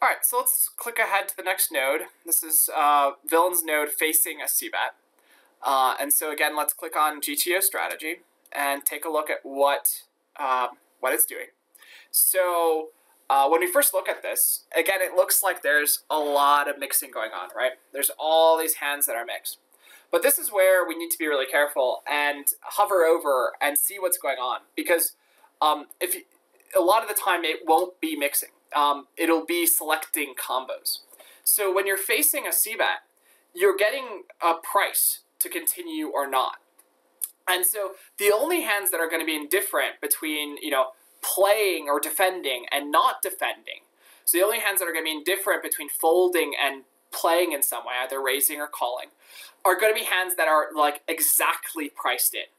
All right, so let's click ahead to the next node. This is villain's node facing a c-bet. And so again, let's click on GTO strategy and take a look at what it's doing. So when we first look at this, again, it looks like there's a lot of mixing going on, right? There's all these hands that are mixed. But this is where we need to be really careful and hover over and see what's going on, because a lot of the time it won't be mixing. It'll be selecting combos. So when you're facing a c-bet, you're getting a price to continue or not. And so the only hands that are going to be indifferent between, playing or defending and not defending, so the only hands that are going to be indifferent between folding and playing in some way, either raising or calling, are going to be hands that are like exactly priced in.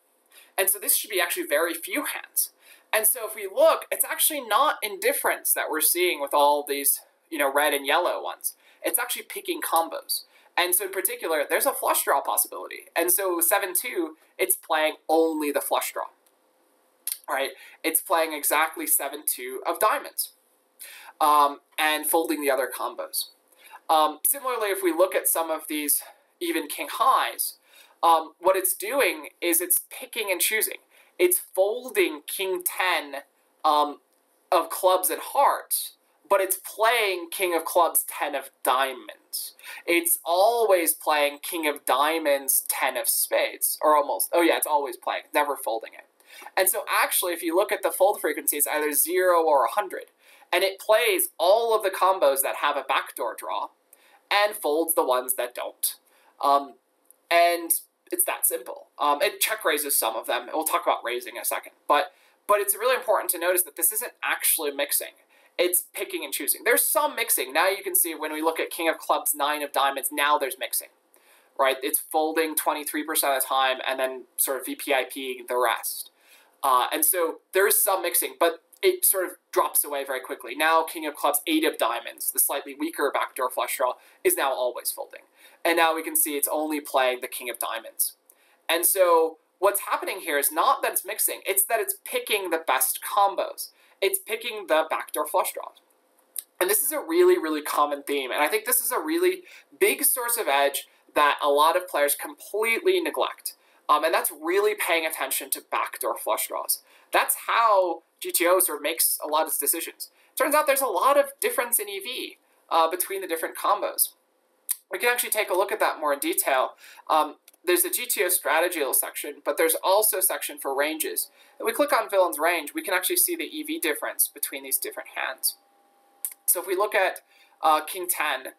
And so this should be actually very few hands. And so if we look, it's actually not indifference that we're seeing with all these, red and yellow ones. It's actually picking combos. And so in particular, there's a flush draw possibility. And so with 7-2, it's playing only the flush draw. All right, it's playing exactly 7-2 of diamonds and folding the other combos. Similarly, if we look at some of these even king highs, what it's doing is it's picking and choosing. It's folding king 10 of clubs and hearts, but it's playing king of clubs 10 of diamonds. It's always playing king of diamonds 10 of spades, or almost. Oh yeah, it's always playing, never folding it. And so actually, if you look at the fold frequency, it's either 0 or 100. And it plays all of the combos that have a backdoor draw and folds the ones that don't. And it's that simple. It check raises some of them. We'll talk about raising in a second. But it's really important to notice that this isn't actually mixing. It's picking and choosing. There's some mixing. Now you can see when we look at king of clubs, 9 of diamonds, now there's mixing. Right? It's folding 23% of the time and then sort of VPIPing the rest. And so there's some mixing, but it sort of drops away very quickly. Now king of clubs, 8 of diamonds, the slightly weaker backdoor flush draw, is now always folding. And now we can see it's only playing the king of diamonds. And so what's happening here is not that it's mixing, it's that it's picking the best combos. It's picking the backdoor flush draws. And this is a really, really common theme. And I think this is a really big source of edge that a lot of players completely neglect. And that's really paying attention to backdoor flush draws. That's how GTO sort of makes a lot of its decisions. Turns out there's a lot of difference in EV between the different combos. We can actually take a look at that more in detail. There's a GTO strategy little section, but there's also a section for ranges. If we click on villain's range, we can actually see the EV difference between these different hands. So if we look at king 10,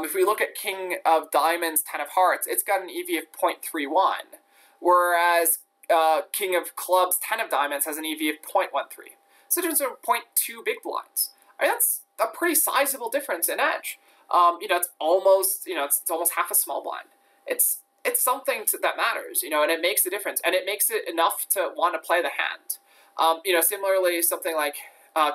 if we look at king of diamonds, 10 of hearts, it's got an EV of 0.31, whereas king of clubs, 10 of diamonds, has an EV of 0.13. So there's 0.2 big blinds. I mean, that's a pretty sizable difference in edge. It's almost, it's almost half a small blind. It's something that matters, and it makes a difference, and it makes it enough to want to play the hand. Similarly, something like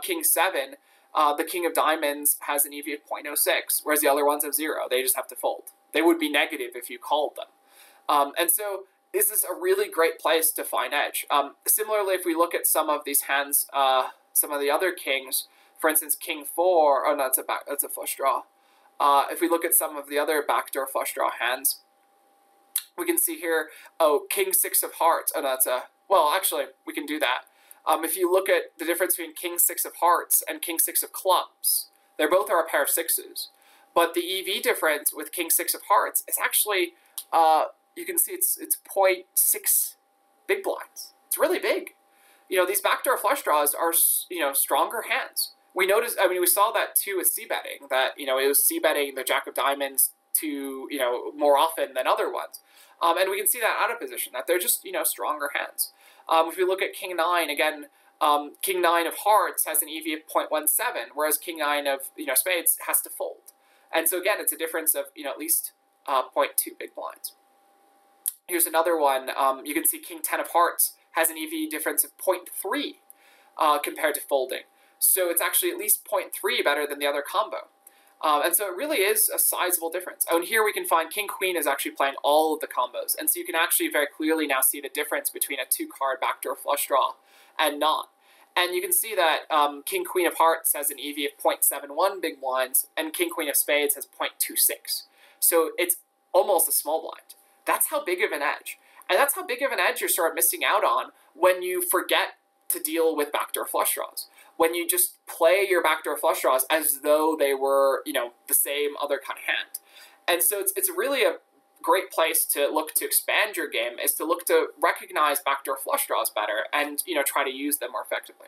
king 7, the king of diamonds has an EV of 0.06, whereas the other ones have 0. They just have to fold. They would be negative if you called them. And so this is a really great place to find edge. Similarly, if we look at some of these hands, some of the other kings, for instance, king 4, oh no, that's a flush draw. If we look at some of the other backdoor flush draw hands, we can see here, king 6 of hearts. Oh, no, well, actually, we can do that. If you look at the difference between king 6 of hearts and king 6 of clubs, they both are a pair of 6s. But the EV difference with king 6 of hearts is actually, you can see it's 0.6 big blinds. It's really big. These backdoor flush draws are, stronger hands. We noticed, we saw that too with c-betting, that, it was c-betting the jack of diamonds to, more often than other ones. And we can see that out of position, that they're just, stronger hands. If we look at king 9, again, king 9 of hearts has an EV of 0.17, whereas king 9 of, spades has to fold. And so again, it's a difference of, at least 0.2 big blinds. Here's another one. You can see king 10 of hearts has an EV difference of 0.3 compared to folding. So it's actually at least 0.3 better than the other combo. And so it really is a sizable difference. Oh, and here we can find king queen is actually playing all of the combos. And so you can actually very clearly now see the difference between a 2-card backdoor flush draw and not. And you can see that King Queen of Hearts has an EV of 0.71 big blinds, and King Queen of Spades has 0.26. So it's almost a small blind. That's how big of an edge. And that's how big of an edge you start missing out on when you forget to deal with backdoor flush draws. When you just play your backdoor flush draws as though they were, you know, the same other kind of hand. And so it's really a great place to look to expand your game, is to look to recognize backdoor flush draws better and, you know, try to use them more effectively.